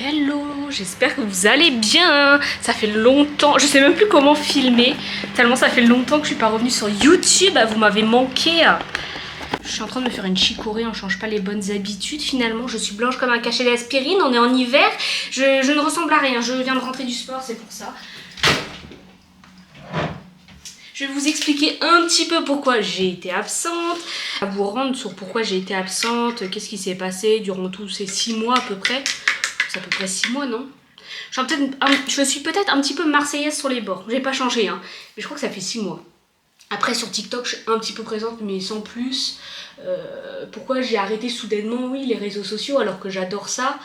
Hello, j'espère que vous allez bien. Ça fait longtemps, je sais même plus comment filmer, tellement ça fait longtemps que je suis pas revenue sur YouTube. Vous m'avez manqué. Je suis en train de me faire une chicorée, on change pas les bonnes habitudes. Finalement, je suis blanche comme un cachet d'aspirine, on est en hiver. Je ne ressemble à rien, je viens de rentrer du sport, c'est pour ça. Je vais vous expliquer un petit peu pourquoi j'ai été absente, à vous rendre sur pourquoi j'ai été absente, qu'est-ce qui s'est passé durant tous ces 6 mois à peu près. C'est à peu près 6 mois, non? Je suis peut-être un petit peu marseillaise sur les bords, j'ai pas changé, hein, mais je crois que ça fait 6 mois. Après sur TikTok, je suis un petit peu présente, mais sans plus. Pourquoi j'ai arrêté soudainement, oui, les réseaux sociaux, alors que j'adore ça?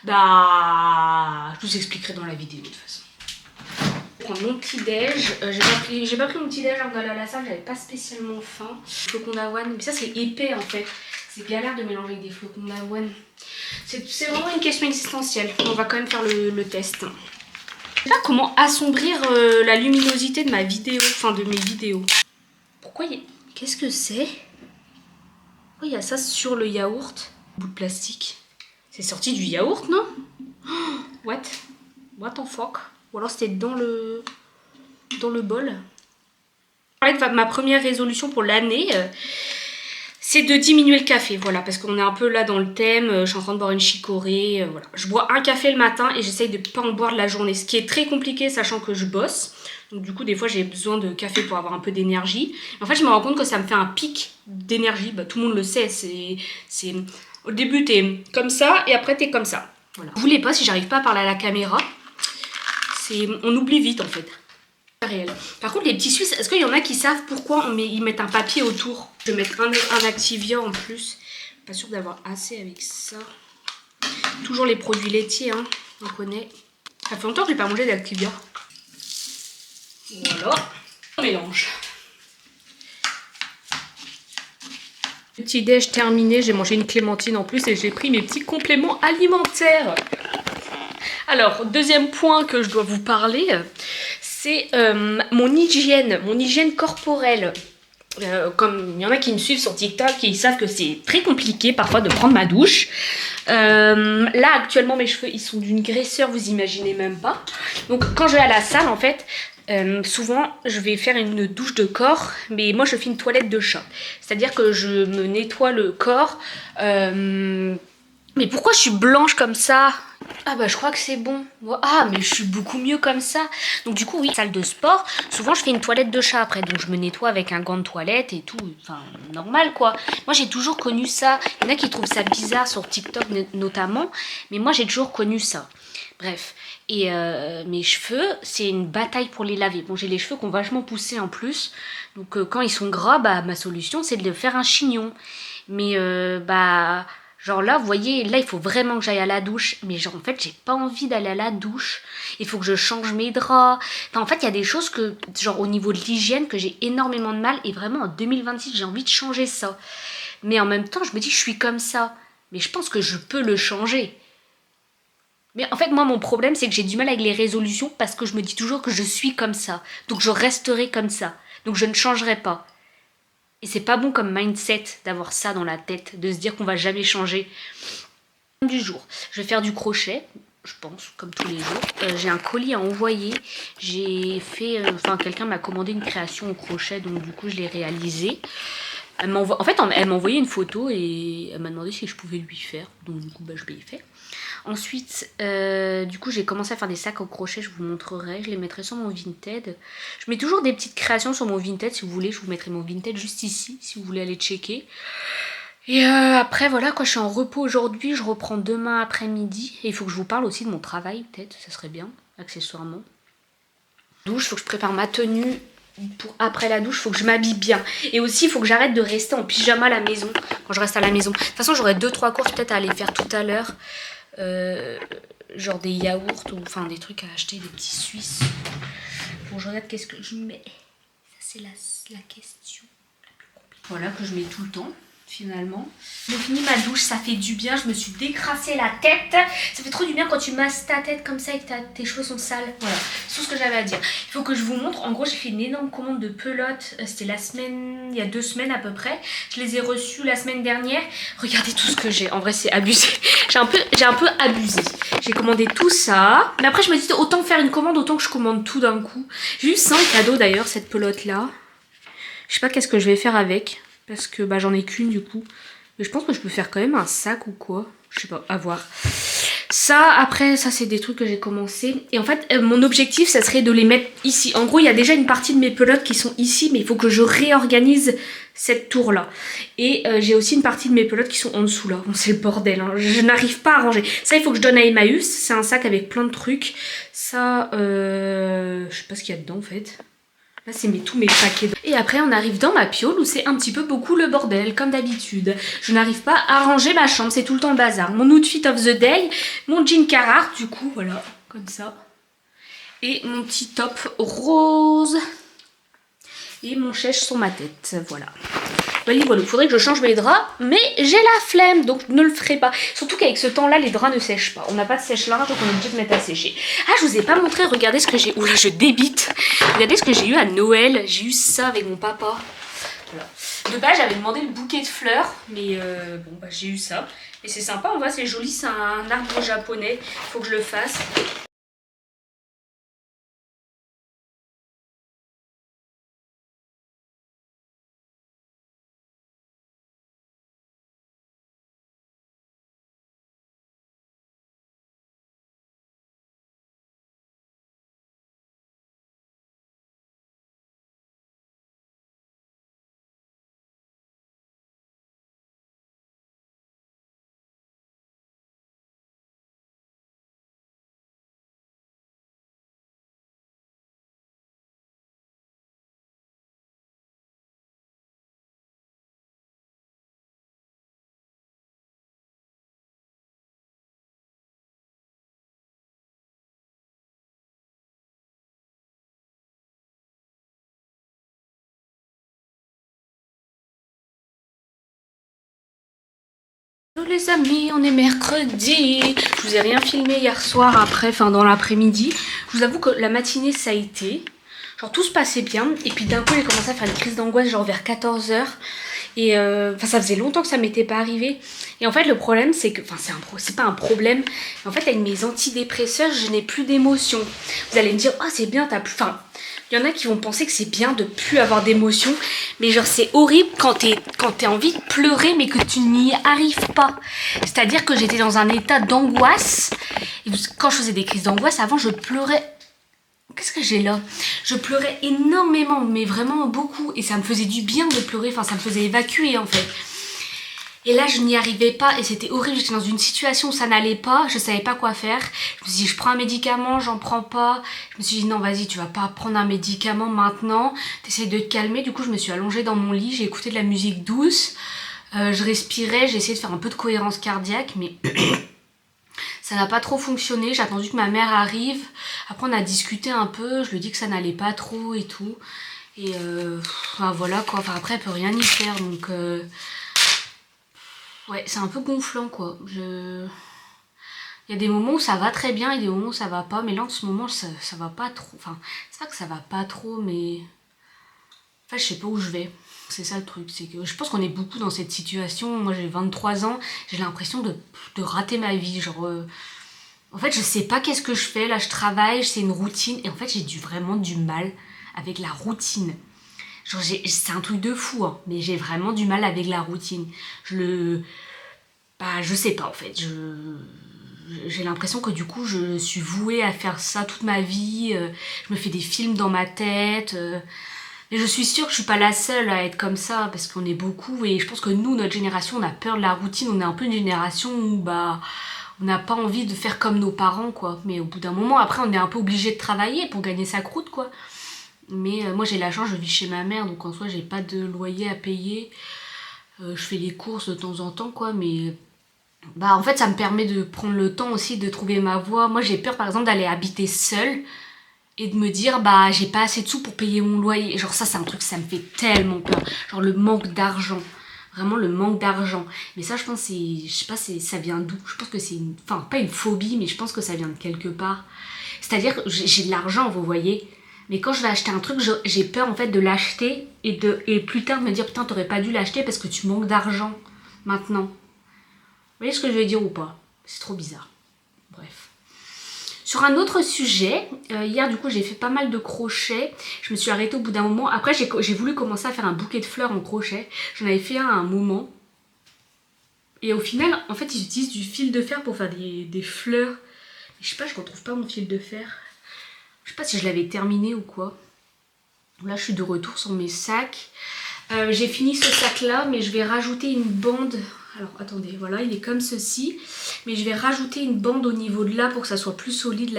Bah, je vous expliquerai dans la vidéo de toute façon. Prendre mon petit déj, j'ai pas pris mon petit déj avant d'aller à la salle, j'avais pas spécialement faim. Flocons d'avoine, mais ça c'est épais en fait, c'est galère de mélanger avec des flocons d'avoine. C'est vraiment une question existentielle, on va quand même faire le test. Je sais pas comment assombrir la luminosité de ma vidéo, enfin de mes vidéos. Pourquoi il y a... Qu'est-ce que c'est? Pourquoi il y a ça sur le yaourt? Bout de plastique. C'est sorti du yaourt, non? What the fuck? Ou alors c'était dans le bol. Je parlais de ma première résolution pour l'année, c'est de diminuer le café, voilà, parce qu'on est un peu là dans le thème, je suis en train de boire une chicorée, voilà. Je bois un café le matin et j'essaye de ne pas en boire de la journée, ce qui est très compliqué sachant que je bosse. Donc du coup des fois j'ai besoin de café pour avoir un peu d'énergie. En fait je me rends compte que ça me fait un pic d'énergie, bah, tout le monde le sait, c'est au début t'es comme ça et après t'es comme ça. Voilà. Vous voulez pas, si j'arrive pas à parler à la caméra, on oublie vite en fait. Réel. Par contre les petits Suisses, est-ce qu'il y en a qui savent pourquoi ils mettent un papier autour? Je vais mettre un Activia en plus. Pas sûr d'avoir assez avec ça. Toujours les produits laitiers, hein, on connaît. Ça fait longtemps que j'ai pas mangé d'Activia. Voilà, on mélange. Petit déj terminé, j'ai mangé une clémentine en plus et j'ai pris mes petits compléments alimentaires. Alors, deuxième point que je dois vous parler, c'est mon hygiène corporelle. Comme il y en a qui me suivent sur TikTok et ils savent que c'est très compliqué parfois de prendre ma douche. Là actuellement mes cheveux ils sont d'une graisseur, vous imaginez même pas. Donc quand je vais à la salle en fait, souvent je vais faire une douche de corps, mais moi je fais une toilette de chat. C'est-à-dire que je me nettoie le corps. Mais pourquoi je suis blanche comme ça? Ah bah je crois que c'est bon. Ah mais je suis beaucoup mieux comme ça. Donc du coup oui, salle de sport, souvent je fais une toilette de chat après. Donc je me nettoie avec un gant de toilette et tout. Enfin normal quoi. Moi j'ai toujours connu ça. Il y en a qui trouvent ça bizarre sur TikTok notamment. Mais moi j'ai toujours connu ça. Bref. Et mes cheveux, c'est une bataille pour les laver. Bon j'ai les cheveux qui ont vachement poussé en plus. Donc quand ils sont gras, bah ma solution c'est de faire un chignon. Mais bah... Genre là, vous voyez, là il faut vraiment que j'aille à la douche. Mais genre en fait, j'ai pas envie d'aller à la douche. Il faut que je change mes draps. Enfin en fait, il y a des choses que, genre au niveau de l'hygiène, que j'ai énormément de mal. Et vraiment en 2026, j'ai envie de changer ça. Mais en même temps, je me dis, je suis comme ça. Mais je pense que je peux le changer. Mais en fait, moi, mon problème, c'est que j'ai du mal avec les résolutions. Parce que je me dis toujours que je suis comme ça. Donc je resterai comme ça. Donc je ne changerai pas. Et c'est pas bon comme mindset d'avoir ça dans la tête, de se dire qu'on va jamais changer. Du jour, je vais faire du crochet, je pense, comme tous les jours. J'ai un colis à envoyer. J'ai fait, quelqu'un m'a commandé une création au crochet, donc du coup je l'ai réalisée. Elle m'a envoyé une photo et elle m'a demandé si je pouvais lui faire. Donc du coup, bah, je lui ai fait. Ensuite, du coup, j'ai commencé à faire des sacs au crochet, je vous montrerai. Je les mettrai sur mon Vinted. Je mets toujours des petites créations sur mon Vinted, si vous voulez. Je vous mettrai mon Vinted juste ici, si vous voulez aller checker. Et après, voilà, quoi, je suis en repos aujourd'hui. Je reprends demain après-midi. Et il faut que je vous parle aussi de mon travail, peut-être. Ça serait bien, accessoirement. Douche, il faut que je prépare ma tenue. Pour après la douche, il faut que je m'habille bien. Et aussi, il faut que j'arrête de rester en pyjama à la maison, quand je reste à la maison. De toute façon, j'aurai 2-3 courses peut-être à aller faire tout à l'heure. Genre des yaourts ou enfin des trucs à acheter, des petits Suisses. Bon, je regarde qu'est-ce que je mets. Ça, c'est la question la plus compliquée. Voilà, que je mets tout le temps. Finalement, j'ai fini ma douche, ça fait du bien, je me suis décrassé la tête. Ça fait trop du bien quand tu masses ta tête comme ça et que tes cheveux sont sales. Voilà, c'est tout ce que j'avais à dire. Il faut que je vous montre, en gros j'ai fait une énorme commande de pelotes. C'était la semaine, il y a 2 semaines à peu près. Je les ai reçues la semaine dernière. Regardez tout ce que j'ai, en vrai c'est abusé. j'ai un peu abusé. J'ai commandé tout ça. Mais après je me dis autant faire une commande, autant que je commande tout d'un coup. J'ai eu 5 cadeaux d'ailleurs, cette pelote là. Je sais pas qu'est-ce que je vais faire avec. Parce que bah j'en ai qu'une du coup. Mais je pense que je peux faire quand même un sac ou quoi. Je sais pas, à voir. Ça, après, ça c'est des trucs que j'ai commencé. Et en fait, mon objectif, ça serait de les mettre ici. En gros, il y a déjà une partie de mes pelotes qui sont ici, mais il faut que je réorganise cette tour-là. Et j'ai aussi une partie de mes pelotes qui sont en dessous, là. Bon, c'est le bordel, hein. Je n'arrive pas à ranger. Ça, il faut que je donne à Emmaüs. C'est un sac avec plein de trucs. Ça, je sais pas ce qu'il y a dedans, en fait. Là, c'est tous mes paquets. Et après, on arrive dans ma piole où c'est un petit peu beaucoup le bordel, comme d'habitude. Je n'arrive pas à ranger ma chambre, c'est tout le temps le bazar. Mon outfit of the day, mon jean Carhartt, du coup, voilà, comme ça. Et mon petit top rose. Et mon chèche sur ma tête, voilà. Voilà, il faudrait que je change mes draps, mais j'ai la flemme, donc ne le ferai pas. Surtout qu'avec ce temps-là, les draps ne sèchent pas. On n'a pas de sèche-linge, donc on est obligé de mettre à sécher. Ah, je vous ai pas montré, regardez ce que j'ai... Oula, je débite. Regardez ce que j'ai eu à Noël. J'ai eu ça avec mon papa. Voilà. De base, j'avais demandé le bouquet de fleurs, mais bon, bah j'ai eu ça. Et c'est sympa, on voit, c'est joli, c'est un arbre japonais. Faut que je le fasse. Hello les amis, on est mercredi. Je vous ai rien filmé hier soir après, enfin dans l'après-midi. Je vous avoue que la matinée ça a été. Genre tout se passait bien. Et puis d'un coup j'ai commencé à faire une crise d'angoisse genre vers 14 h. Et enfin ça faisait longtemps que ça m'était pas arrivé. Et en fait le problème c'est que, enfin c'est pas un problème. Mais en fait avec mes antidépresseurs je n'ai plus d'émotions. Vous allez me dire, oh c'est bien, t'as plus... Enfin, il y en a qui vont penser que c'est bien de plus avoir d'émotions. Mais genre c'est horrible quand t'as envie de pleurer mais que tu n'y arrives pas. C'est-à-dire que j'étais dans un état d'angoisse. Et quand je faisais des crises d'angoisse, avant je pleurais. Qu'est-ce que j'ai là? Je pleurais énormément, mais vraiment beaucoup. Et ça me faisait du bien de pleurer, enfin ça me faisait évacuer en fait. Et là je n'y arrivais pas et c'était horrible, j'étais dans une situation où ça n'allait pas, je savais pas quoi faire. Je me suis dit je prends un médicament, j'en prends pas. Je me suis dit non vas-y tu vas pas prendre un médicament maintenant, t'essayes de te calmer. Du coup je me suis allongée dans mon lit, j'ai écouté de la musique douce, je respirais, j'ai essayé de faire un peu de cohérence cardiaque mais... Ça n'a pas trop fonctionné, j'ai attendu que ma mère arrive. Après on a discuté un peu, je lui ai dit que ça n'allait pas trop et tout. Et enfin, voilà quoi, enfin, après elle peut rien y faire donc... Ouais, c'est un peu gonflant quoi. Il y a des moments où ça va très bien et des moments où ça va pas. Mais là en ce moment ça va pas trop. Enfin, c'est pas que ça va pas trop mais... Enfin je sais pas où je vais. C'est ça le truc, c'est que je pense qu'on est beaucoup dans cette situation. Moi j'ai 23 ans, j'ai l'impression de rater ma vie. Genre, en fait je sais pas qu'est-ce que je fais, là je travaille, c'est une routine. Et en fait j'ai vraiment du mal avec la routine. Genre c'est un truc de fou, hein, mais j'ai vraiment du mal avec la routine. Bah je sais pas en fait, j'ai l'impression que du coup je suis vouée à faire ça toute ma vie. Je me fais des films dans ma tête... Et je suis sûre que je suis pas la seule à être comme ça, parce qu'on est beaucoup, et je pense que nous, notre génération, on a peur de la routine, on est un peu une génération où bah on n'a pas envie de faire comme nos parents, quoi. Mais au bout d'un moment, après, on est un peu obligé de travailler pour gagner sa croûte, quoi. Mais moi, j'ai la chance, je vis chez ma mère, donc en soi, j'ai pas de loyer à payer. Je fais les courses de temps en temps, quoi, mais... Bah en fait, ça me permet de prendre le temps aussi de trouver ma voie. Moi, j'ai peur, par exemple, d'aller habiter seule, et de me dire bah j'ai pas assez de sous pour payer mon loyer. Genre ça c'est un truc, ça me fait tellement peur. Genre le manque d'argent. Vraiment le manque d'argent. Mais ça je pense c'est... Je sais pas ça vient d'où. Je pense que c'est une... Enfin pas une phobie mais je pense que ça vient de quelque part. C'est-à-dire que j'ai de l'argent vous voyez. Mais quand je vais acheter un truc j'ai peur en fait de l'acheter et plus tard de me dire putain t'aurais pas dû l'acheter parce que tu manques d'argent maintenant. Vous voyez ce que je veux dire ou pas? C'est trop bizarre. Bref. Sur un autre sujet, hier du coup j'ai fait pas mal de crochets. Je me suis arrêtée au bout d'un moment. Après j'ai voulu commencer à faire un bouquet de fleurs en crochet. J'en avais fait un à un moment. Et au final, en fait, ils utilisent du fil de fer pour faire des fleurs. Je sais pas, je retrouve pas mon fil de fer. Je sais pas si je l'avais terminé ou quoi. Là, je suis de retour sur mes sacs. J'ai fini ce sac-là, mais je vais rajouter une bande. Alors, attendez, voilà, il est comme ceci. Mais je vais rajouter une bande au niveau de là pour que ça soit plus solide,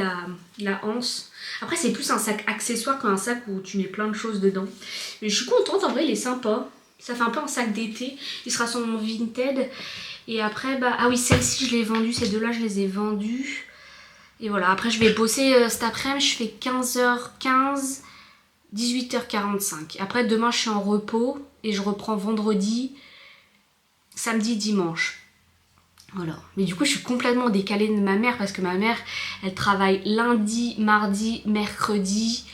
la anse. Après, c'est plus un sac accessoire qu'un sac où tu mets plein de choses dedans. Mais je suis contente, en vrai, il est sympa. Ça fait un peu un sac d'été. Il sera sur mon Vinted. Et après, bah, ah oui, celle-ci, je l'ai vendue. Ces deux-là, je les ai vendues. Et voilà, après, je vais bosser cet après-midi. Je fais 15h15, 18h45. Après, demain, je suis en repos. Et je reprends vendredi, samedi, dimanche. Voilà. Mais du coup, je suis complètement décalée de ma mère. Parce que ma mère, elle travaille lundi, mardi, mercredi,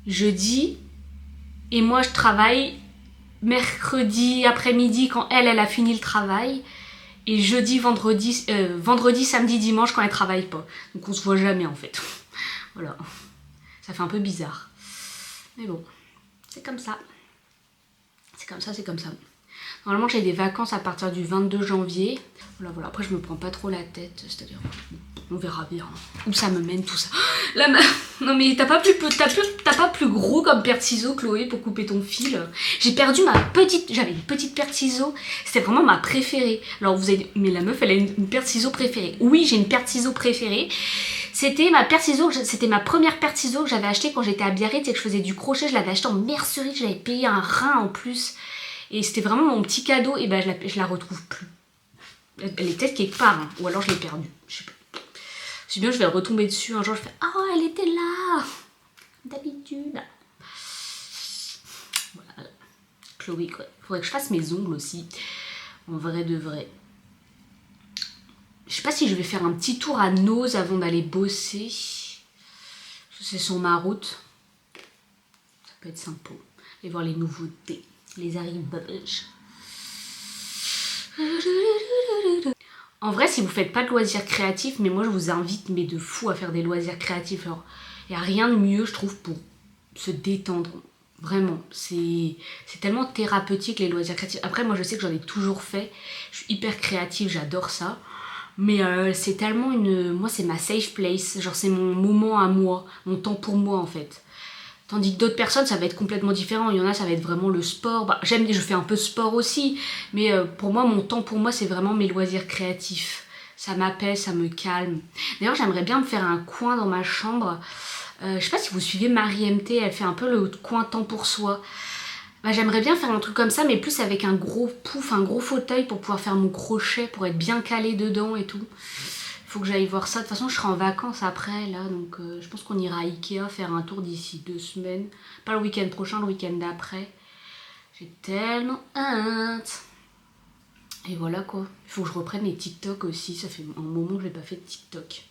jeudi. Et moi, je travaille mercredi après-midi quand elle a fini le travail. Et jeudi, vendredi, samedi, dimanche quand elle travaille pas. Donc on se voit jamais en fait. Voilà. Ça fait un peu bizarre. Mais bon, c'est comme ça. C'est comme ça, c'est comme ça. Normalement j'ai des vacances à partir du 22 janvier. Voilà. Après je me prends pas trop la tête. C'est-à-dire, on verra bien où ça me mène tout ça. Là, non mais t'as pas plus gros comme paire de ciseaux, Chloé, pour couper ton fil. J'ai perdu j'avais une petite paire de ciseaux. C'était vraiment ma préférée. Alors vous avez, mais la meuf elle a une paire de ciseaux préférée. Oui, j'ai une paire de ciseaux préférée. C'était ma première paire de ciseaux que j'avais achetée quand j'étais à Biarritz et que je faisais du crochet. Je l'avais achetée en mercerie, j'avais payé un rein en plus. Et c'était vraiment mon petit cadeau. Et ben je la retrouve plus. Elle est peut-être quelque part, hein. Ou alors je l'ai perdue. Je sais pas. Si bien je vais retomber dessus un jour, je fais ah, oh, elle était là d'habitude. Voilà. Chloé, quoi. Faudrait que je fasse mes ongles aussi. En vrai de vrai. Je sais pas si je vais faire un petit tour à Nose avant d'aller bosser. C'est sur ma route. Ça peut être sympa. Et voir les nouveautés. Les arrivages. En vrai, si vous faites pas de loisirs créatifs, mais moi je vous invite, mais de fou, à faire des loisirs créatifs. Alors, il n'y a rien de mieux, je trouve, pour se détendre. Vraiment, c'est tellement thérapeutique les loisirs créatifs. Après, moi je sais que j'en ai toujours fait. Je suis hyper créative, j'adore ça. Mais c'est tellement moi c'est ma safe place. Genre c'est mon moment à moi, mon temps pour moi en fait. Tandis que d'autres personnes, ça va être complètement différent. Il y en a, ça va être vraiment le sport. Bah, je fais un peu de sport aussi. Mais pour moi, mon temps pour moi, c'est vraiment mes loisirs créatifs. Ça m'apaise, ça me calme. D'ailleurs, j'aimerais bien me faire un coin dans ma chambre. Je sais pas si vous suivez Marie MT, elle fait un peu le coin temps pour soi. Bah, j'aimerais bien faire un truc comme ça, mais plus avec un gros pouf, un gros fauteuil pour pouvoir faire mon crochet, pour être bien calé dedans et tout. Faut que j'aille voir ça. De toute façon, je serai en vacances après, là. Donc, je pense qu'on ira à Ikea faire un tour d'ici 2 semaines. Pas le week-end prochain, le week-end d'après. J'ai tellement hâte. Et voilà, quoi. Il faut que je reprenne les TikTok aussi. Ça fait un moment que je n'ai pas fait de TikTok.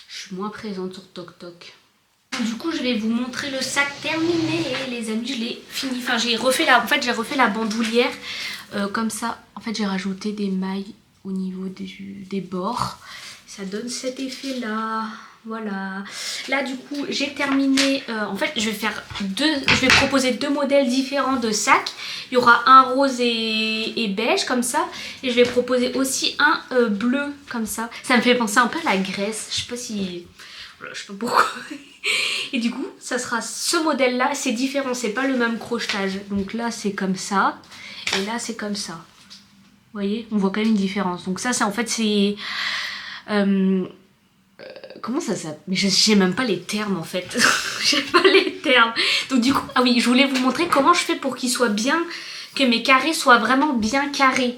Je suis moins présente sur TokTok. Du coup, je vais vous montrer le sac terminé, les amis. Je l'ai fini. Enfin, j'ai refait la bandoulière. Comme ça, en fait, j'ai rajouté des mailles au niveau des bords. Ça donne cet effet là. Voilà. Là du coup j'ai terminé. En fait je vais proposer 2 modèles différents de sacs. Il y aura un rose et beige comme ça. Et je vais proposer aussi un bleu comme ça. Ça me fait penser un peu à la Grèce. Je sais pas si... Voilà, je sais pas pourquoi. Et du coup ça sera ce modèle là. C'est différent, c'est pas le même crochetage. Donc là c'est comme ça. Et là c'est comme ça. Vous voyez, on voit quand même une différence. Donc ça, en fait, c'est... comment ça s'appelle? Mais je sais même pas les termes, en fait. Je sais pas les termes. Donc du coup, ah oui, je voulais vous montrer comment je fais pour qu'ils soient bien... Que mes carrés soient vraiment bien carrés.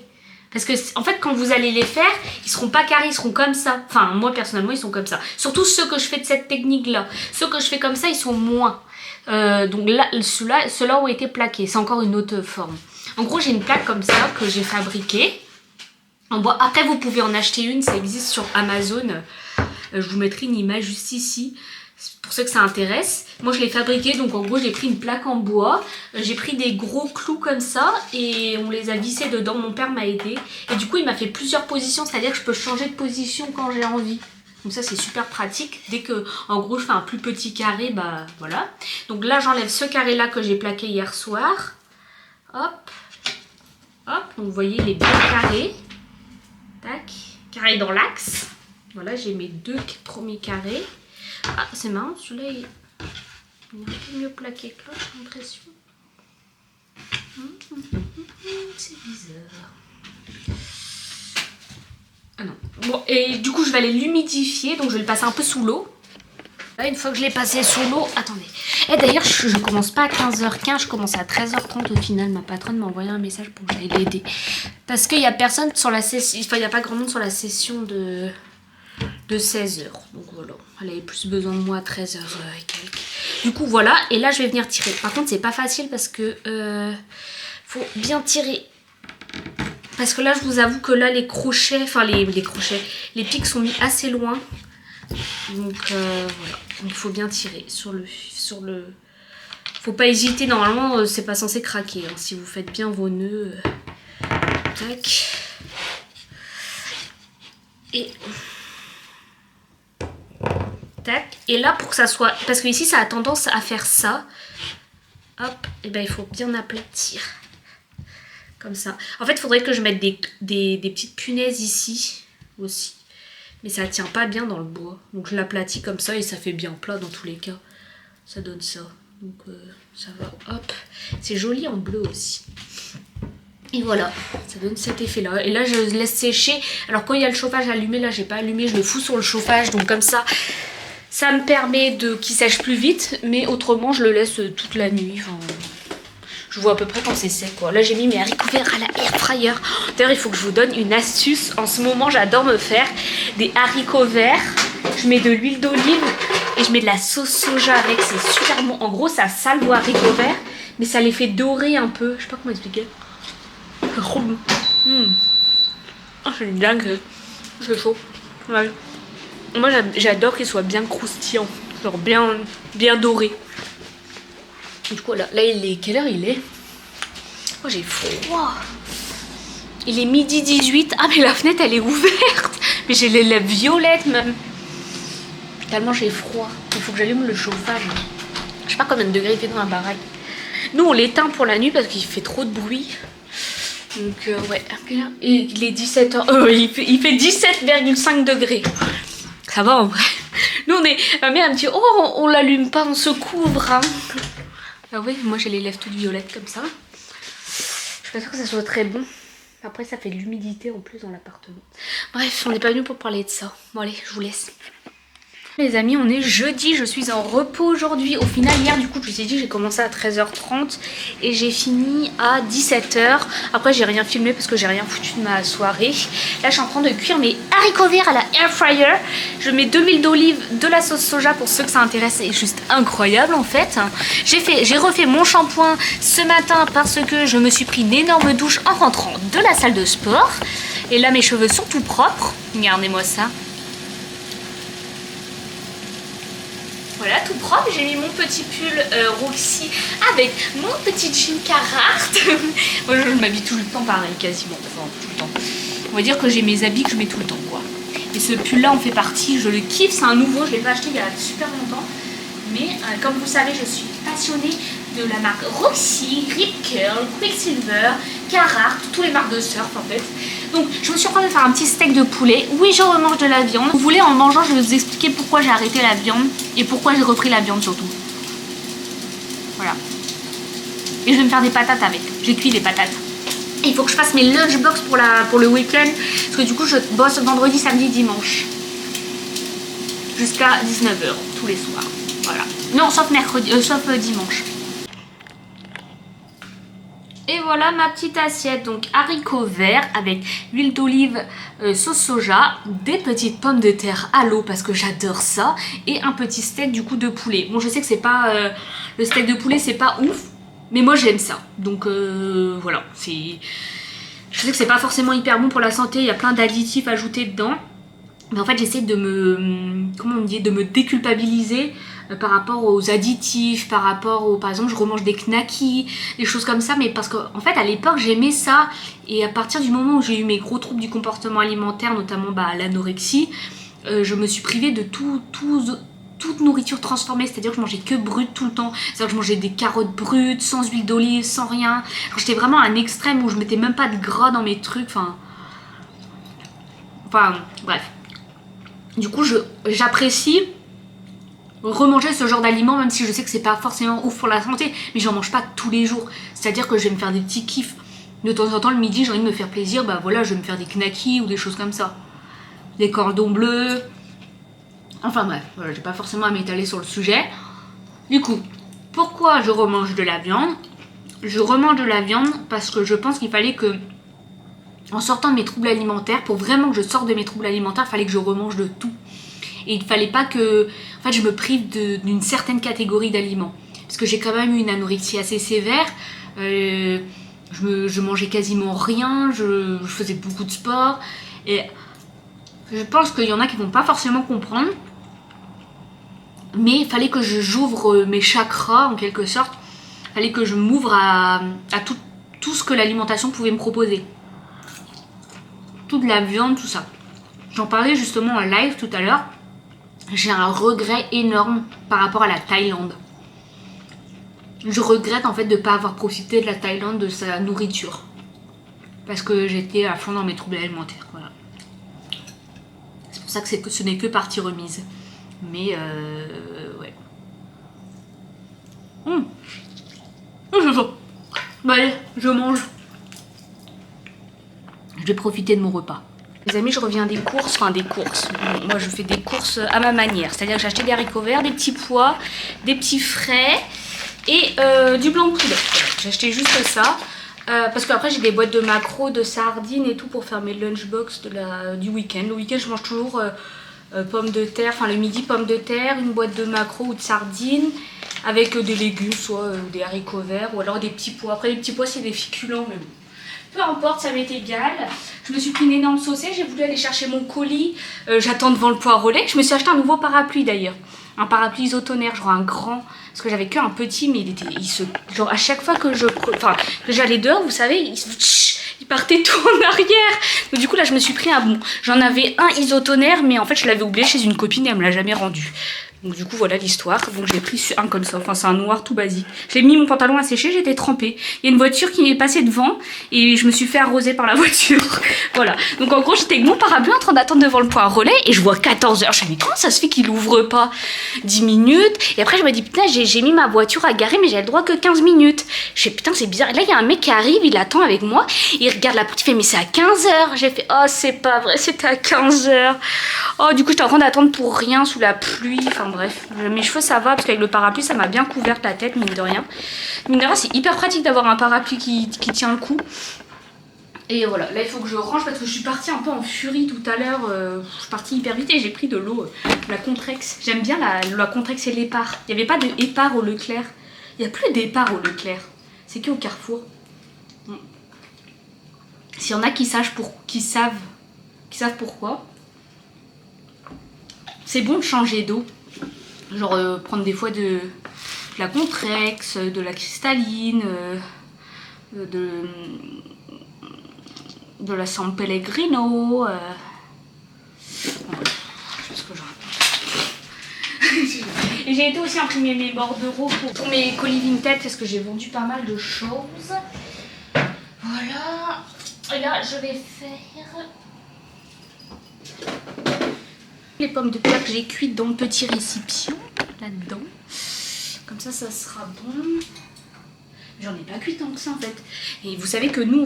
Parce que, en fait, quand vous allez les faire, ils seront pas carrés, ils seront comme ça. Enfin, moi, personnellement, ils sont comme ça. Surtout ceux que je fais de cette technique-là. Ceux que je fais comme ça, ils sont moins. Donc là, ceux-là ont été plaqués. C'est encore une autre forme. En gros, j'ai une plaque comme ça que j'ai fabriquée en bois. Après, vous pouvez en acheter une, ça existe sur Amazon. Je vous mettrai une image juste ici. Pour ceux que ça intéresse, moi je l'ai fabriqué, donc en gros j'ai pris une plaque en bois, j'ai pris des gros clous comme ça et on les a vissés dedans, mon père m'a aidé. Et du coup il m'a fait plusieurs positions, c'est-à-dire que je peux changer de position quand j'ai envie. Donc ça c'est super pratique, dès que en gros je fais un plus petit carré, bah voilà. Donc là j'enlève ce carré là que j'ai plaqué hier soir. Hop, hop, donc vous voyez il est bien carré. Tac, carré dans l'axe. Voilà, j'ai mes 2 premiers carrés. Ah, c'est marrant, celui-là il est un peu mieux plaqué que l'autre, j'ai l'impression. C'est bizarre. Ah non. Bon, et du coup, je vais aller l'humidifier, donc je vais le passer un peu sous l'eau. Là, une fois que je l'ai passé sous l'eau, attendez. Et d'ailleurs, je commence pas à 15h15, je commence à 13h30 au final. Ma patronne m'a envoyé un message pour que j'aille l'aider. Parce qu'il y a personne sur la session, enfin, il n'y a pas grand monde sur la session de 16h. Donc voilà, elle avait plus besoin de moi à 13h et quelques. Du coup, voilà, et là, je vais venir tirer. Par contre, c'est pas facile parce que faut bien tirer. Parce que là, je vous avoue que là, les crochets, enfin les crochets, les pics sont mis assez loin. Donc voilà, donc il faut bien tirer sur le. Faut pas hésiter, normalement c'est pas censé craquer hein, si vous faites bien vos nœuds. Tac. Et tac. Et là pour que ça soit, parce que ici ça a tendance à faire ça. Hop, et ben il faut bien aplatir. Comme ça. En fait il faudrait que je mette des petites punaises ici aussi. Mais ça tient pas bien dans le bois. Donc je l'aplatis comme ça et ça fait bien plat dans tous les cas. Ça donne ça. Donc ça va. Hop. C'est joli en bleu aussi. Et voilà. Ça donne cet effet là. Et là je laisse sécher. Alors quand il y a le chauffage allumé, là j'ai pas allumé. Je le fous sur le chauffage. Donc comme ça, ça me permet qu'il sèche plus vite. Mais autrement je le laisse toute la nuit. Enfin, je vois à peu près quand c'est sec quoi. Là j'ai mis mes haricots verts à la air fryer. D'ailleurs il faut que je vous donne une astuce. En ce moment j'adore me faire des haricots verts. Je mets de l'huile d'olive et je mets de la sauce soja avec. C'est super bon. En gros ça sale vos haricots verts. Mais ça les fait dorer un peu. Je sais pas comment expliquer. C'est trop bon. Oh, c'est une dingue. C'est chaud. Ouais. Moi j'adore qu'il soit bien croustillant. Genre bien doré. Du coup là il est... Quelle heure il est? Oh j'ai froid. Il est midi 18. Ah mais la fenêtre elle est ouverte. Mais j'ai les lèvres violettes même. Tellement j'ai froid. Il faut que j'allume le chauffage. Je sais pas combien de degrés il fait dans la baraque. Nous on l'éteint pour la nuit parce qu'il fait trop de bruit. Donc ouais. Et il est 17h. Il fait 17,5 degrés. Ça va en vrai. Nous on est... Ma mère elle me dit oh on l'allume pas, on se couvre hein. Ah oui, moi j'ai les lèvres toutes violettes comme ça. Je suis pas sûre que ça soit très bon. Après ça fait de l'humidité en plus dans l'appartement. Bref, on n'est pas venu pour parler de ça. Bon allez, je vous laisse. Les amis, on est jeudi, je suis en repos aujourd'hui. Au final, hier, du coup, je vous ai dit, j'ai commencé à 13h30 et j'ai fini à 17h. Après, j'ai rien filmé parce que j'ai rien foutu de ma soirée. Là, je suis en train de cuire mes haricots verts à la air fryer. Je mets de l'huile d'olive, de la sauce soja pour ceux que ça intéresse. C'est juste incroyable en fait. J'ai refait mon shampoing ce matin parce que je me suis pris une énorme douche en rentrant de la salle de sport. Et là, mes cheveux sont tout propres. Regardez-moi ça. Voilà, tout propre. J'ai mis mon petit pull Roxy avec mon petit jean Carhartt. Moi, je m'habille tout le temps pareil, quasiment. Enfin, tout le temps. On va dire que j'ai mes habits que je mets tout le temps, quoi. Et ce pull-là en fait partie. Je le kiffe. C'est un nouveau. Je l'ai pas acheté il y a super longtemps. Mais comme vous savez, je suis passionnée de la marque Roxy, Rip Curl, Quicksilver, Carhartt, toutes les marques de surf en fait. Donc je me suis en train de faire un petit steak de poulet. Oui, je remange de la viande. Vous voulez, en mangeant, je vais vous expliquer pourquoi j'ai arrêté la viande et pourquoi j'ai repris la viande surtout. Voilà. Et je vais me faire des patates avec. J'ai cuit des patates. Et il faut que je fasse mes lunchbox pour le week-end. Parce que du coup, je bosse vendredi, samedi, dimanche. Jusqu'à 19h tous les soirs. Voilà. Non, sauf mercredi, sauf dimanche. Et voilà ma petite assiette, donc haricots verts avec l'huile d'olive, sauce soja, des petites pommes de terre à l'eau parce que j'adore ça, et un petit steak du coup de poulet. Bon, je sais que c'est pas le steak de poulet, c'est pas ouf, mais moi j'aime ça. Donc voilà, je sais que c'est pas forcément hyper bon pour la santé, il y a plein d'additifs ajoutés dedans. Mais en fait j'essaie de me, comment on dit, de me déculpabiliser par rapport aux additifs, par rapport au, par exemple je remange des knackis, des choses comme ça, mais parce qu'en fait à l'époque j'aimais ça, et à partir du moment où j'ai eu mes gros troubles du comportement alimentaire, notamment l'anorexie, je me suis privée de toute nourriture transformée, c'est-à-dire que je mangeais que brut tout le temps, c'est-à-dire que je mangeais des carottes brutes, sans huile d'olive, sans rien, j'étais vraiment à un extrême où je mettais même pas de gras dans mes trucs, enfin bref. Du coup j'apprécie remanger ce genre d'aliments, même si je sais que c'est pas forcément ouf pour la santé, mais j'en mange pas tous les jours, c'est-à-dire que je vais me faire des petits kiffs de temps en temps. Le midi j'ai envie de me faire plaisir, bah voilà, je vais me faire des knackis ou des choses comme ça, des cordons bleus, enfin bref, voilà, j'ai pas forcément à m'étaler sur le sujet. Du coup, pourquoi je remange de la viande? Je remange de la viande parce que je pense qu'il fallait que, en sortant de mes troubles alimentaires, pour vraiment que je sorte de mes troubles alimentaires, il fallait que je remange de tout. Et il fallait pas que, en fait, je me prive d'une certaine catégorie d'aliments. Parce que j'ai quand même eu une anorexie assez sévère. Je mangeais quasiment rien, je faisais beaucoup de sport. Et je pense qu'il y en a qui vont pas forcément comprendre. Mais il fallait que j'ouvre mes chakras, en quelque sorte. Il fallait que je m'ouvre à tout ce que l'alimentation pouvait me proposer. Toute la viande, tout ça. J'en parlais justement en live tout à l'heure. J'ai un regret énorme par rapport à la Thaïlande. Je regrette en fait de ne pas avoir profité de la Thaïlande, de sa nourriture. Parce que j'étais à fond dans mes troubles alimentaires. Voilà. C'est pour ça que ce n'est que partie remise. Mais ouais. C'est ça. Bah allez, je mange. Je vais profiter de mon repas. Les amis, je reviens des courses, moi je fais des courses à ma manière, c'est-à-dire que j'ai acheté des haricots verts, des petits pois, des petits frais et du blanc de poulet. J'ai acheté juste ça, parce qu'après j'ai des boîtes de maquereaux, de sardines et tout pour faire mes lunchbox du week-end. Le week-end je mange toujours pommes de terre, enfin le midi pommes de terre, une boîte de maquereaux ou de sardines avec des légumes, soit des haricots verts ou alors des petits pois. Après les petits pois c'est des féculents, mais bon. Peu importe, ça m'est égal. Je me suis pris une énorme saucée, j'ai voulu aller chercher mon colis. J'attends devant le poids relais. Je me suis acheté un nouveau parapluie d'ailleurs. Un parapluie isotonnerre, genre un grand. Parce que j'avais qu'un petit, mais genre à chaque fois que j'allais dehors, vous savez, il partait tout en arrière. Donc du coup là je me suis pris un bon. J'en avais un isotonnerre, mais en fait je l'avais oublié chez une copine et elle me l'a jamais rendu. Donc du coup voilà l'histoire, donc j'ai pris un comme ça, enfin c'est un noir tout basique. J'ai mis mon pantalon à sécher, j'étais trempée. Il y a une voiture qui est passée devant et je me suis fait arroser par la voiture. Voilà, donc en gros j'étais avec mon parapluie en train d'attendre devant le point relais et je vois 14 h. Je me dis mais comment ça se fait qu'il ouvre pas 10 minutes? Et après je me dis putain j'ai mis ma voiture à garer mais j'avais le droit que 15 minutes. Je fais putain c'est bizarre. Et là il y a un mec qui arrive, il attend avec moi, il regarde la porte, il fait mais c'est à 15 h. J'ai fait oh c'est pas vrai, c'était à 15 h. Oh du coup j'étais en train d'attendre pour rien sous la pluie, enfin bref, mes cheveux ça va parce qu'avec le parapluie ça m'a bien couverte la tête, mine de rien. Mine de rien c'est hyper pratique d'avoir un parapluie qui tient le coup. Et voilà, là il faut que je range parce que je suis partie un peu en furie tout à l'heure. Je suis partie hyper vite et j'ai pris de l'eau, la Contrex. J'aime bien la Contrex et l'Épar. Il n'y avait pas de Épar au Leclerc. Il n'y a plus d'Épar au Leclerc. C'est que au Carrefour. S'il y en a qui savent pourquoi, c'est bon de changer d'eau. Genre prendre des fois de la Contrex, de la cristalline, de la San Pellegrino. Je sais pas ce que je raconte. Et j'ai été aussi imprimer mes bordereaux pour mes colis Vinted parce que j'ai vendu pas mal de choses. Voilà. Et là, je vais faire les pommes de terre que j'ai cuites dans le petit récipient, là-dedans. Comme ça, ça sera bon. J'en ai pas cuit tant que ça en fait. Et vous savez que nous,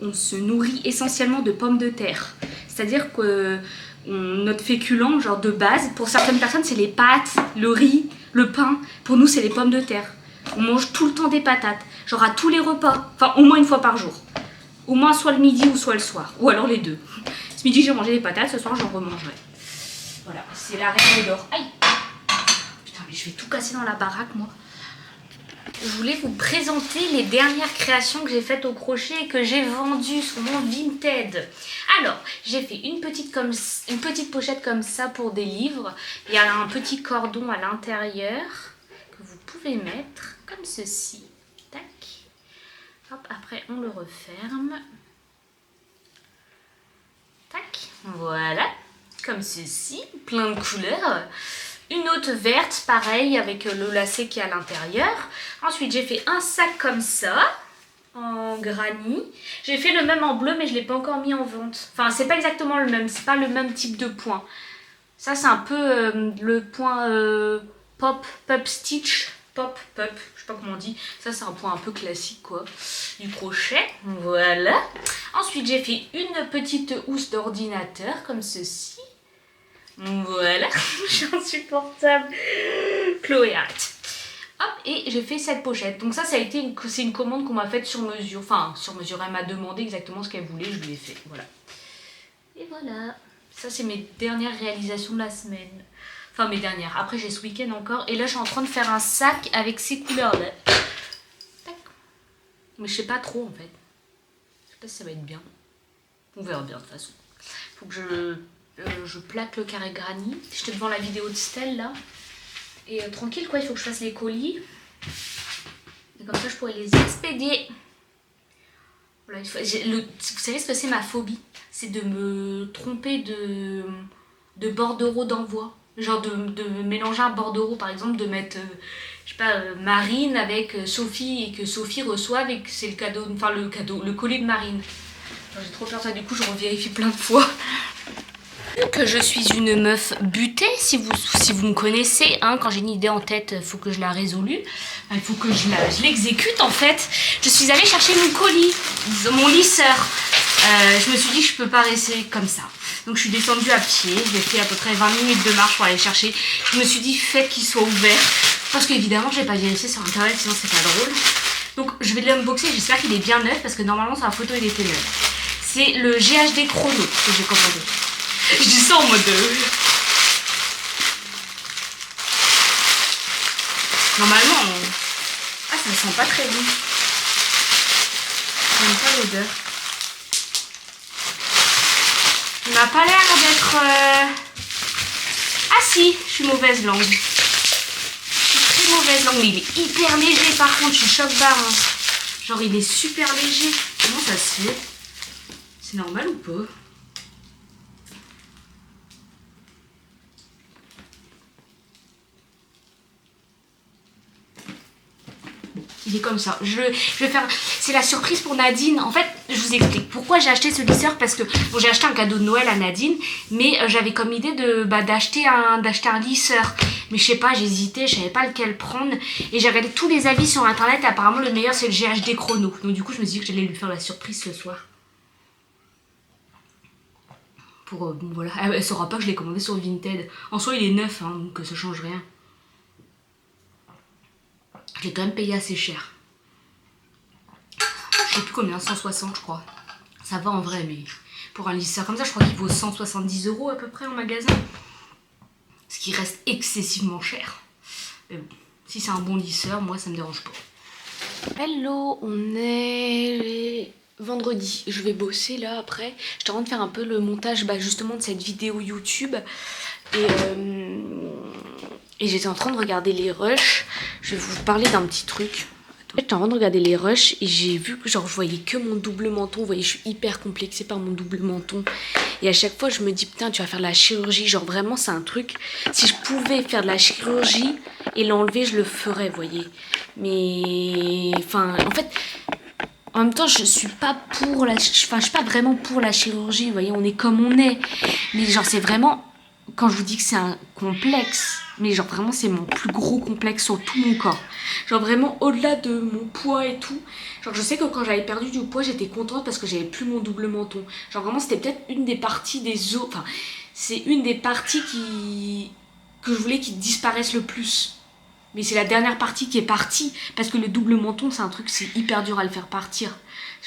on se nourrit essentiellement de pommes de terre. C'est-à-dire que notre féculent, genre de base, pour certaines personnes, c'est les pâtes, le riz, le pain. Pour nous, c'est les pommes de terre. On mange tout le temps des patates. Genre à tous les repas. Enfin, au moins une fois par jour. Au moins soit le midi ou soit le soir. Ou alors les deux. Ce midi, j'ai mangé des patates. Ce soir, j'en remangerai. Voilà, c'est la règle d'or. Aïe! Putain, mais je vais tout casser dans la baraque, moi. Je voulais vous présenter les dernières créations que j'ai faites au crochet et que j'ai vendues sur mon Vinted. Alors, j'ai fait une petite pochette comme ça pour des livres. Il y a un petit cordon à l'intérieur que vous pouvez mettre comme ceci. Tac. Hop, après on le referme. Tac, voilà, comme ceci, plein de couleurs. Une autre verte, pareil, avec le lacet qui est à l'intérieur. Ensuite, j'ai fait un sac comme ça, en granit. J'ai fait le même en bleu, mais je ne l'ai pas encore mis en vente. Enfin, c'est pas exactement le même, c'est pas le même type de point. Ça, c'est un peu le point pup stitch. Pup, je sais pas comment on dit. Ça, c'est un point un peu classique, quoi. Du crochet, voilà. Ensuite, j'ai fait une petite housse d'ordinateur, comme ceci. Voilà, je suis insupportable. Chloé, arrête. Hop, et j'ai fait cette pochette. Donc ça a été c'est une commande qu'on m'a faite sur mesure. Enfin, sur mesure, elle m'a demandé exactement ce qu'elle voulait, je lui ai fait. Voilà. Et voilà. Ça, c'est mes dernières réalisations de la semaine. Enfin, mes dernières. Après, j'ai ce week-end encore. Et là, je suis en train de faire un sac avec ces couleurs-là. Mais je sais pas trop, en fait. Je sais pas si ça va être bien. On verra bien, de toute façon. Faut que je plaque le carré granit. J'étais devant la vidéo de Stella, là. Et tranquille, quoi. Il faut que je fasse les colis. Et comme ça, je pourrais les expédier. Voilà, vous savez ce que c'est ma phobie? C'est de me tromper de bordereau d'envoi. Genre de mélanger un bordereau, par exemple, de mettre, je sais pas, Marine avec Sophie et que Sophie reçoive et que c'est le cadeau, enfin le colis de Marine. J'ai trop peur de ça, du coup je revérifie plein de fois. Que je suis une meuf butée, si vous me connaissez, hein, quand j'ai une idée en tête, il faut que je la résolue, il faut que je l'exécute en fait. Je suis allée chercher mon colis, mon lisseur. Je me suis dit que je peux pas rester comme ça. Donc je suis descendue à pied, j'ai fait à peu près 20 minutes de marche pour aller chercher. Je me suis dit faites qu'il soit ouvert, parce qu'évidemment je vais pas vérifier sur internet sinon c'est pas drôle. Donc je vais l'unboxer, j'espère qu'il est bien neuf, parce que normalement sur la photo il était neuf. C'est le GHD Chrono que j'ai commandé. Je dis ça en mode... Normalement, ah, ça sent pas très bon. J'aime pas l'odeur. Il m'a pas l'air d'être... Ah si, je suis mauvaise langue. Je suis très mauvaise langue, mais il est hyper léger par contre, je suis choc-barre. Hein. Genre il est super léger. Comment ça se fait? C'est normal ou pas? Il est comme ça. Je vais faire... C'est la surprise pour Nadine. En fait, je vous explique. Pourquoi j'ai acheté ce lisseur? Parce que bon, j'ai acheté un cadeau de Noël à Nadine. Mais j'avais comme idée d'acheter un lisseur. Mais je sais pas, j'hésitais. Je savais pas lequel prendre. Et j'ai regardé tous les avis sur internet. Et apparemment, le meilleur, c'est le GHD Chrono. Donc du coup, je me suis dit que j'allais lui faire la surprise ce soir. Pour... voilà. Elle saura pas que je l'ai commandé sur Vinted. En soi, il est neuf. Hein, donc ça change rien. J'ai quand même payé assez cher. Je sais plus combien, 160 je crois. Ça va en vrai, mais pour un lisseur comme ça, je crois qu'il vaut 170 € à peu près en magasin. Ce qui reste excessivement cher. Mais bon, si c'est un bon lisseur, moi ça me dérange pas. Hello, on est vendredi. Je vais bosser là après. J'étais en train de faire un peu le montage justement de cette vidéo YouTube. Et j'étais en train de regarder les rushs. Je vais vous parler d'un petit truc. J'étais en train de regarder les rushs et j'ai vu que genre je voyais que mon double menton. Vous voyez, je suis hyper complexée par mon double menton. Et à chaque fois, je me dis, putain, tu vas faire de la chirurgie. Genre vraiment, c'est un truc. Si je pouvais faire de la chirurgie et l'enlever, je le ferais, vous voyez. Mais, enfin, en fait... En même temps, je suis pas pour la... Enfin, je suis pas vraiment pour la chirurgie, vous voyez. On est comme on est. Mais genre, c'est vraiment... Quand je vous dis que c'est un complexe, mais genre vraiment c'est mon plus gros complexe sur tout mon corps. Genre vraiment au-delà de mon poids et tout. Genre je sais que quand j'avais perdu du poids, j'étais contente parce que j'avais plus mon double menton. Genre vraiment c'était peut-être une des parties des os. Enfin, c'est une des parties que je voulais qu'ils disparaissent le plus. Mais c'est la dernière partie qui est partie. Parce que le double menton, c'est un truc, c'est hyper dur à le faire partir.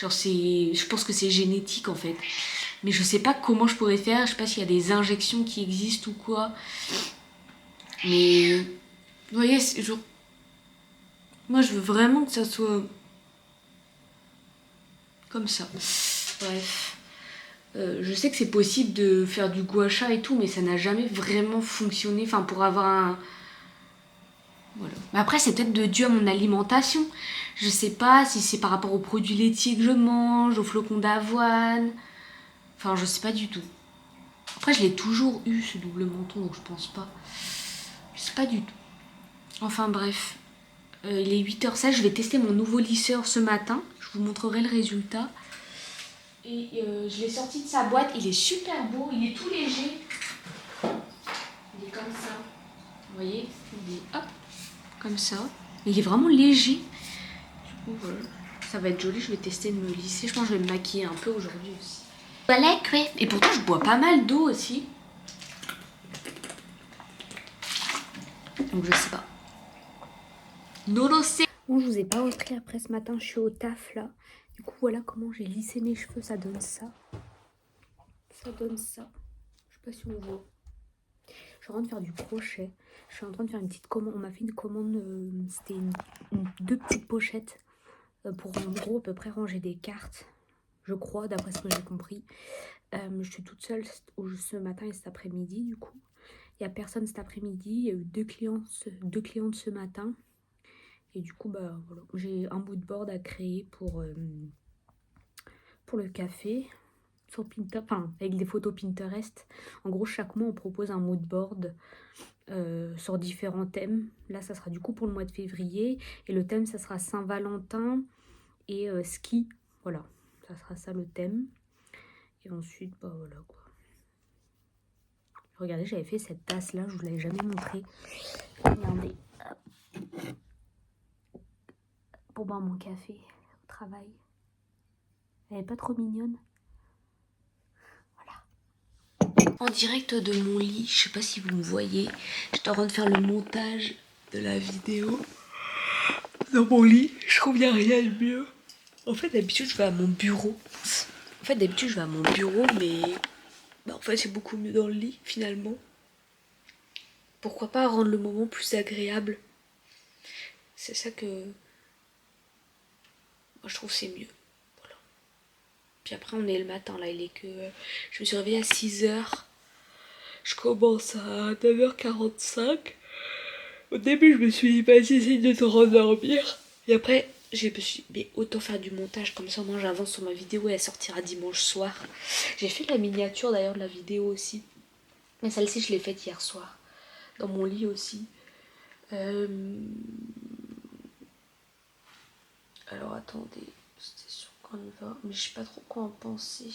Genre c'est... Je pense que c'est génétique en fait. Mais je sais pas comment je pourrais faire. Je sais pas s'il y a des injections qui existent ou quoi. Mais... Vous voyez, c'est genre... Moi, je veux vraiment que ça soit... Comme ça. Bref. Je sais que c'est possible de faire du gua sha et tout, mais ça n'a jamais vraiment fonctionné. Enfin, pour avoir un... Voilà. Mais après, c'est peut-être dû à mon alimentation. Je sais pas si c'est par rapport aux produits laitiers que je mange, aux flocons d'avoine. Enfin, je sais pas du tout. Après, je l'ai toujours eu, ce double menton, donc je pense pas. Je sais pas du tout. Enfin, bref. Il est 8h16, je vais tester mon nouveau lisseur ce matin. Je vous montrerai le résultat. Et je l'ai sorti de sa boîte. Il est super beau, il est tout léger. Il est comme ça. Vous voyez, il est hop, comme ça. Il est vraiment léger. Du coup, voilà. Ça va être joli, je vais tester de me lisser. Je pense que je vais me maquiller un peu aujourd'hui aussi. Voilà, quoi. Et pourtant, je bois pas mal d'eau aussi. Donc, je sais pas. Non, non, c'est... Bon, je vous ai pas montré après ce matin, je suis au taf là. Du coup, voilà comment j'ai lissé mes cheveux, ça donne ça. Ça donne ça. Je sais pas si on voit. Je suis en train de faire du crochet. Je suis en train de faire une petite commande. On m'a fait une commande, c'était deux petites pochettes pour en gros à peu près ranger des cartes. Je crois, d'après ce que j'ai compris. Je suis toute seule ce matin et cet après-midi du coup. Il n'y a personne cet après-midi. Il y a eu deux clientes ce matin. Et du coup, bah voilà. J'ai un mood board à créer pour le café. Sur Pinterest, enfin avec des photos Pinterest. En gros, chaque mois, on propose un mood board sur différents thèmes. Là, ça sera du coup pour le mois de février. Et le thème, ça sera Saint-Valentin et ski. Voilà, ça sera ça le thème. Et ensuite, bah voilà quoi. Regardez, j'avais fait cette tasse-là, je vous l'avais jamais montré. Regardez. Pour boire mon café au travail. Elle est pas trop mignonne. En direct de mon lit, je sais pas si vous me voyez, j'étais en train de faire le montage de la vidéo dans mon lit. Je trouve qu'il n'y a rien de mieux. En fait, d'habitude, je vais à mon bureau. Mais bah, en fait, c'est beaucoup mieux dans le lit finalement. Pourquoi pas rendre le moment plus agréable? C'est ça que moi je trouve c'est mieux. Voilà. Puis après, on est le matin là, il est que je me suis réveillée à 6h. Je commence à 9h45. Au début, je me suis dit, vas-y, essaye de te rendormir. Et après, je me suis dit, mais autant faire du montage, comme ça, moi, j'avance sur ma vidéo et elle sortira dimanche soir. J'ai fait la miniature d'ailleurs de la vidéo aussi. Mais celle-ci, je l'ai faite hier soir. Dans mon lit aussi. Alors, attendez. C'était sur Canva. Mais je sais pas trop quoi en penser.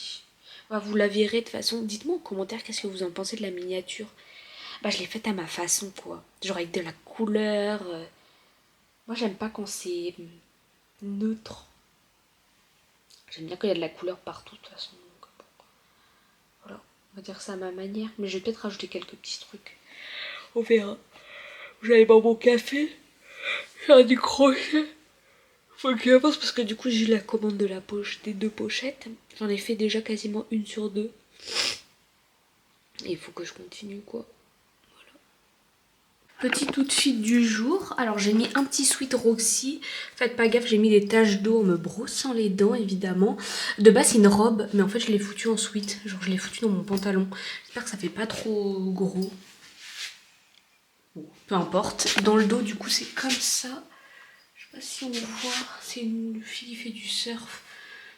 Bah, vous la verrez de toute façon. Dites-moi en commentaire qu'est-ce que vous en pensez de la miniature. Bah, je l'ai faite à ma façon, quoi. Genre avec de la couleur. Moi, j'aime pas quand c'est neutre. J'aime bien quand il y a de la couleur partout, de toute façon. Donc, voilà, on va dire ça à ma manière. Mais je vais peut-être rajouter quelques petits trucs. On verra. J'allais boire mon café. Faire du crochet. Faut que j'avance parce que du coup, j'ai eu la commande de la poche des deux pochettes. J'en ai fait déjà quasiment une sur deux. Et il faut que je continue, quoi. Petite outfit du jour. Alors j'ai mis un petit sweat Roxy. Faites pas gaffe, j'ai mis des taches d'eau en me brossant les dents évidemment. De base c'est une robe, mais en fait je l'ai foutu en sweat. Genre je l'ai foutu dans mon pantalon. J'espère que ça fait pas trop gros. Bon, peu importe. Dans le dos du coup c'est comme ça. Je sais pas si on voit. C'est une fille qui fait du surf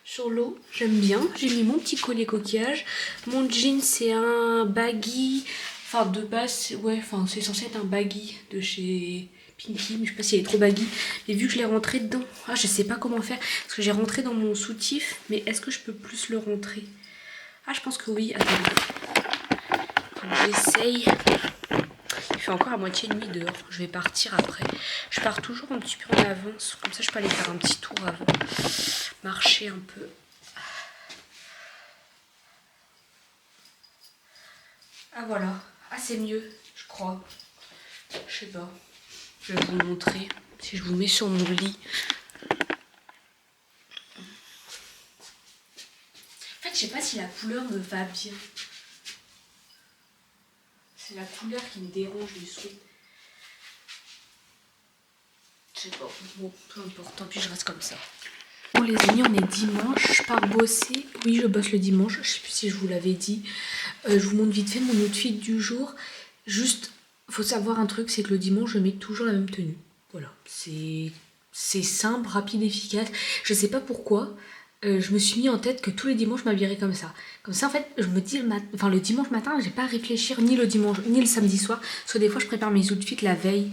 sur l'eau. J'aime bien. J'ai mis mon petit collier coquillage. Mon jean c'est un baggy. Enfin, de base, ouais, enfin, c'est censé être un baggy de chez Pinky, mais je sais pas s'il est trop baggy. Mais vu que je l'ai rentré dedans, ah, je sais pas comment faire. Parce que j'ai rentré dans mon soutif, mais est-ce que je peux plus le rentrer? Ah, je pense que oui. Attendez. J'essaye. Il fait encore à moitié nuit dehors. Je vais partir après. Je pars toujours un petit peu en avance. Comme ça, je peux aller faire un petit tour avant. Marcher un peu. Ah, voilà. Ah, c'est mieux, je crois. Je sais pas. Je vais vous montrer. Si je vous mets sur mon lit. En fait, je sais pas si la couleur me va bien. C'est la couleur qui me dérange du sweat. Je sais pas. Bon, peu importe. Tant pis, je reste comme ça. Bon les amis, on est dimanche, je pars bosser. Oui, je bosse le dimanche, je sais plus si je vous l'avais dit. Je vous montre vite fait mon outfit du jour. Juste, faut savoir un truc, c'est que le dimanche, je mets toujours la même tenue. Voilà, c'est simple, rapide, efficace. Je sais pas pourquoi, je me suis mis en tête que tous les dimanches, je m'habillerais comme ça. Comme ça, en fait, je me dis, le dimanche matin, j'ai pas à réfléchir ni le dimanche, ni le samedi soir. Parce que des fois, je prépare mes outfits la veille.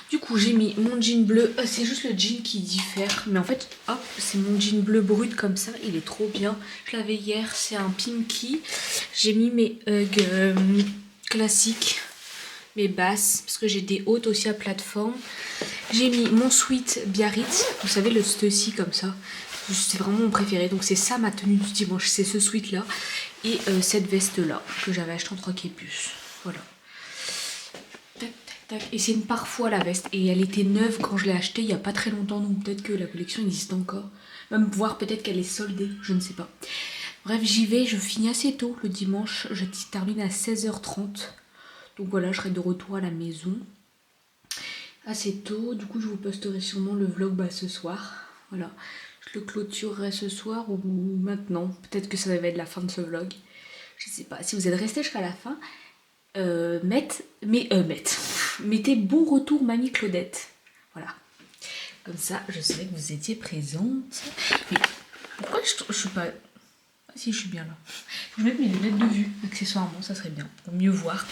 Du coup, j'ai mis mon jean bleu. C'est juste le jean qui diffère. Mais en fait, hop, c'est mon jean bleu brut comme ça. Il est trop bien. Je l'avais hier. C'est un pinky. J'ai mis mes Ugg classiques. Mes basses. Parce que j'ai des hautes aussi à plateforme. J'ai mis mon sweat Biarritz. Vous savez, le Stussy comme ça. C'est vraiment mon préféré. Donc c'est ça ma tenue du dimanche. C'est ce sweat là. Et cette veste là. Que j'avais acheté en 3 quépus. Voilà. Et c'est une parfois la veste. Et elle était neuve quand je l'ai achetée il n'y a pas très longtemps. Donc peut-être que la collection existe encore. Même voir peut-être qu'elle est soldée. Je ne sais pas. Bref, j'y vais. Je finis assez tôt le dimanche. Je termine à 16h30. Donc voilà, je serai de retour à la maison. Assez tôt. Du coup, je vous posterai sûrement le vlog ce soir. Voilà. Je le clôturerai ce soir ou maintenant. Peut-être que ça va être la fin de ce vlog. Je ne sais pas. Si vous êtes resté jusqu'à la fin... mettez bon retour Mamie Claudette. Voilà. Comme ça, je savais que vous étiez présente. Mais pourquoi je suis pas... Ah si, je suis bien là. Faut que je mette mes lunettes de vue, accessoirement, ça serait bien. Pour mieux voir.